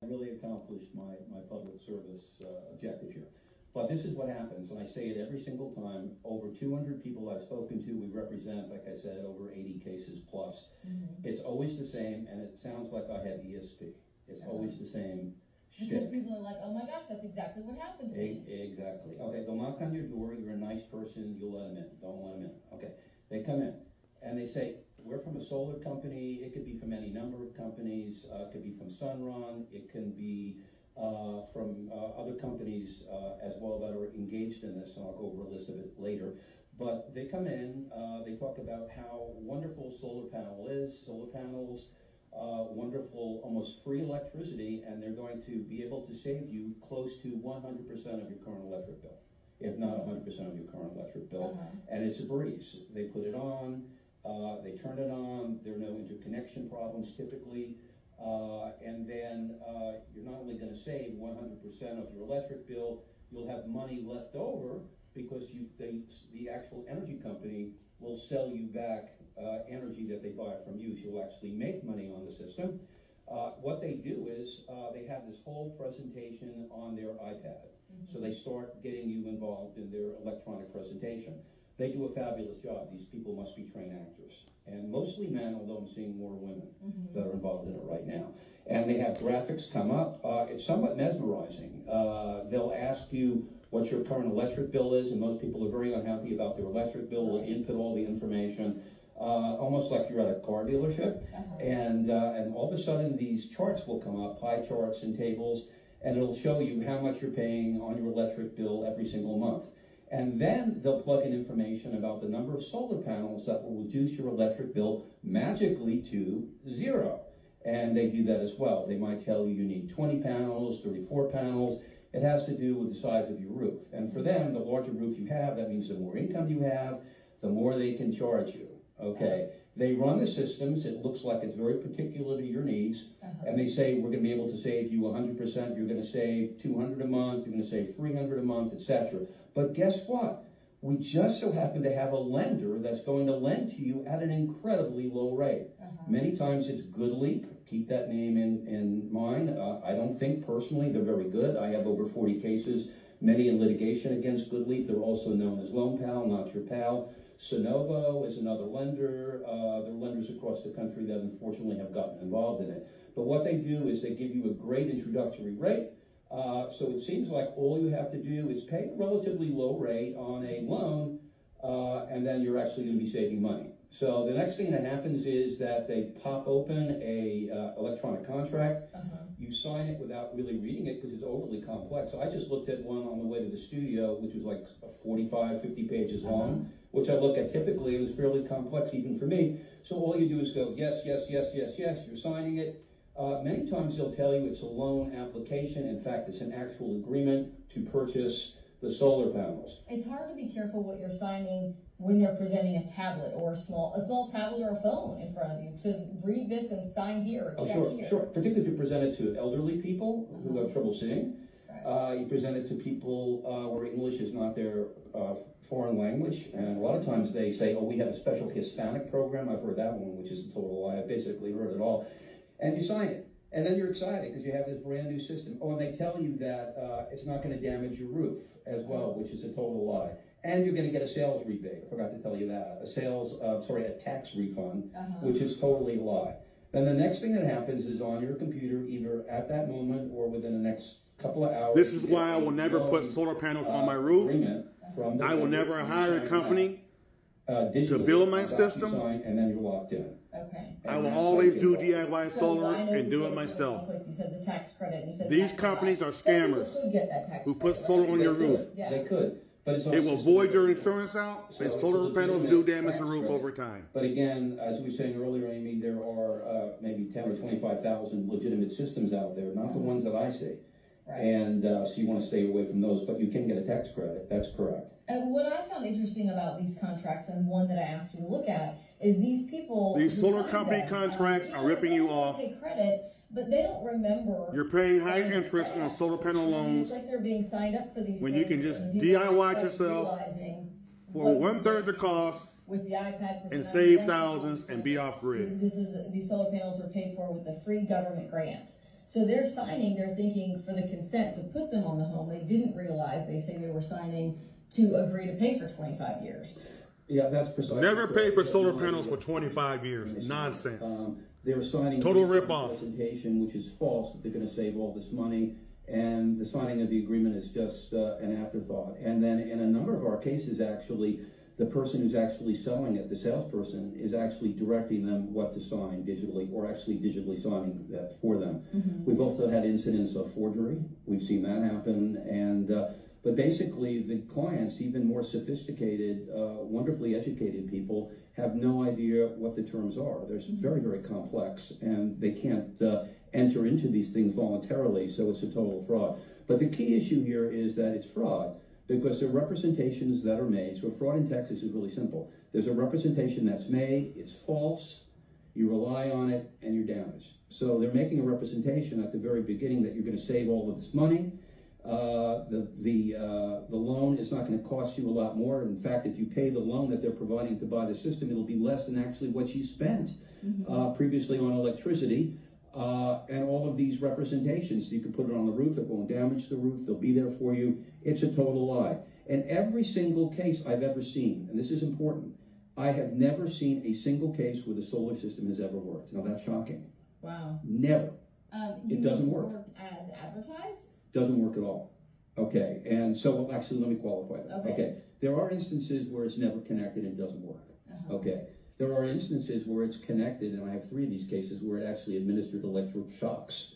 I really accomplished my public service objective here. But this is what happens, and I say it every single time. Over 200 people I've spoken to, we represent, like I said, over 80 cases plus. Mm-hmm. It's always the same, and it sounds like I have ESP. It's always the same shtick. Because people are like, oh my gosh, that's exactly what happened to me. Exactly. Okay, they'll knock on your door, you're a nice person, you'll let them in. Don't let them in. Okay, they come in, and they say, we're from a solar company. It could be from any number of companies. It could be from Sunrun. It can be from other companies as well that are engaged in this, and I'll go over a list of it later. But they come in, they talk about how wonderful solar panel is, solar panels, wonderful, almost free electricity, and they're going to be able to save you close to 100% of your current electric bill, if not 100% of your current electric bill. And it's a breeze. They put it on, they turn it on, there are no interconnection problems typically. And then you're not only going to save 100% of your electric bill, you'll have money left over because the actual energy company will sell you back energy that they buy from you, so you'll actually make money on the system. What they do is they have this whole presentation on their iPad. Mm-hmm. So they start getting you involved in their electronic presentation. They do a fabulous job. These people must be trained actors. And mostly men, although I'm seeing more women that are involved in it right now. And they have graphics come up. It's somewhat mesmerizing. They'll ask you what your current electric bill is, and most people are very unhappy about their electric bill. Will input all the information, almost like you're at a car dealership. And all of a sudden, these charts will come up, pie charts and tables, and it'll show you how much you're paying on your electric bill every single month. And then they'll plug in information about the number of solar panels that will reduce your electric bill magically to 0. And they do that as well. They might tell you need 20 panels, 34 panels. It has to do with the size of your roof. And for them, the larger roof you have, that means the more income you have, the more they can charge you. Okay. They run the systems. It looks like it's very particular to your needs. And they say, we're going to be able to save you 100%. You're going to save $200 a month. You're going to save $300 a month, etc. But guess what? We just so happen to have a lender that's going to lend to you at an incredibly low rate. Many times it's GoodLeap. Keep that name in mind. I don't think personally they're very good. I have over 40 cases, many in litigation against GoodLeap. They're also known as Loan Pal, Not Your Pal. Sonovo is another lender. There are lenders across the country that unfortunately have gotten involved in it. But what they do is they give you a great introductory rate. So it seems like all you have to do is pay a relatively low rate on a loan, and then you're actually going to be saving money. So the next thing that happens is that they pop open a electronic contract. You sign it without really reading it because it's overly complex. So I just looked at one on the way to the studio, which was like 45, 50 pages long, which I look at typically. It was fairly complex even for me. So all you do is go, yes, yes, yes, yes, yes. You're signing it. Many times they'll tell you it's a loan application. In fact, it's an actual agreement to purchase the solar panels. It's hard to be careful what you're signing when they're presenting a tablet or a small tablet or a phone in front of you to read this and sign here or check here. Sure. Particularly if you present it to elderly people who have trouble seeing. You present it to people where English is not their foreign language, and a lot of times they say, oh, we have a special Hispanic program. I've heard that one, which is a total lie. I basically heard it all. And you sign it. And then you're excited because you have this brand new system. Oh, and they tell you that it's not going to damage your roof as well, which is a total lie. And you're going to get a sales rebate. I forgot to tell you that. A tax refund, which is totally a lie. Then the next thing that happens is on your computer, either at that moment or within the next couple of hours. This is why I will never put solar panels on my roof. I will never hire a company to build my system. And then you're locked in. Okay. I will always do DIY solar and do it myself. Like you said, the tax credit. You said these companies are scammers who put solar on your roof. They could. But it's it will void your insurance out, and solar panels do damage the roof over time. But again, as we were saying earlier, Amy, there are maybe 10 or 25,000 legitimate systems out there, not the ones that I see. And so you want to stay away from those, but you can get a tax credit. That's correct. And what I found interesting about these contracts, and one that I asked you to look at, is these people. These solar company contracts are ripping you off. They credit, but they don't remember. You're paying high interest on solar panel loans. It's like they're being signed up for these when things, you can just DIY yourself for 1/3 the cost with the iPad and save thousands and be off grid. These solar panels are paid for with a free government grant. So they're signing, they're thinking for the consent to put them on the home. They didn't realize, they say they were signing to agree to pay for 25 years. Yeah, that's precisely. Never pay for solar panels for 25 years. Nonsense. They're signing Total a rip-off. representation, which is false, that they're going to save all this money, and the signing of the agreement is just an afterthought. And then in a number of our cases, actually, the person who's actually selling it, the salesperson, is actually directing them what to sign digitally, or actually digitally signing that for them. Mm-hmm. We've also had incidents of forgery. We've seen that happen, and but basically the clients, even more sophisticated, wonderfully educated people, have no idea what the terms are. They're very, very complex, and they can't enter into these things voluntarily, so it's a total fraud. But the key issue here is that it's fraud, because there are representations that are made. So fraud in Texas is really simple. There's a representation that's made, it's false, you rely on it, and you're damaged. So they're making a representation at the very beginning that you're going to save all of this money. The loan is not going to cost you a lot more. In fact, if you pay the loan that they're providing to buy the system, it'll be less than actually what you spent previously on electricity. And all of these representations, you can put it on the roof, it won't damage the roof, they'll be there for you. It's a total lie. And every single case I've ever seen, and this is important, I have never seen a single case where the solar system has ever worked. Now that's shocking. Wow. Never. It doesn't work. Worked as advertised? Doesn't work at all. Okay, and so, well, actually, let me qualify that. Okay. There are instances where it's never connected and it doesn't work. Okay. There are instances where it's connected, and I have 3 of these cases where it actually administered electric shocks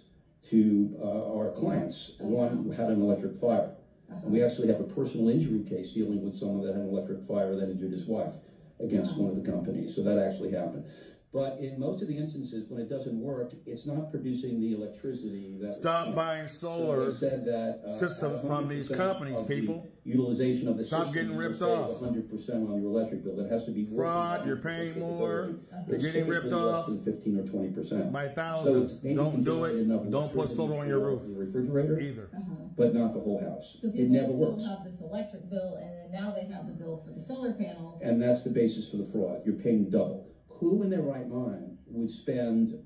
to our clients. One had an electric fire. And we actually have a personal injury case dealing with someone that had an electric fire that injured his wife against one of the companies. So that actually happened. But in most of the instances, when it doesn't work, it's not producing the electricity that. Stop buying solar systems from these companies, people. Utilization of the Stop system, getting ripped save off. 100% on your electric bill. That has to be Fraud. You're paying more. You're getting ripped off. Less than 15 or 20%. By thousands. So Don't do it. Don't put solar on your roof. Your refrigerator either. But not the whole house. So It never people works. still have this electric bill, and then now they have the bill for the solar panels. And that's the basis for the fraud. You're paying double. Who in their right mind would spend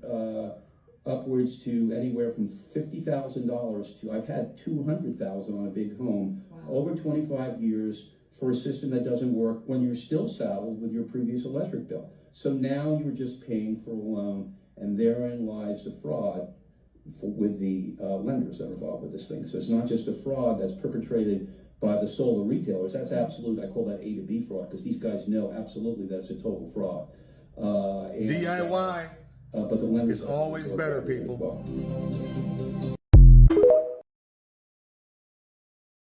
upwards to anywhere from $50,000 to, I've had $200,000 on a big home, over 25 years for a system that doesn't work when you're still saddled with your previous electric bill. So now you're just paying for a loan, and therein lies the fraud with the lenders that are involved with this thing. So it's not just a fraud that's perpetrated by the solar retailers. That's absolute, I call that A to B fraud, because these guys know absolutely that's a total fraud. DIY but the lenders is always better, people.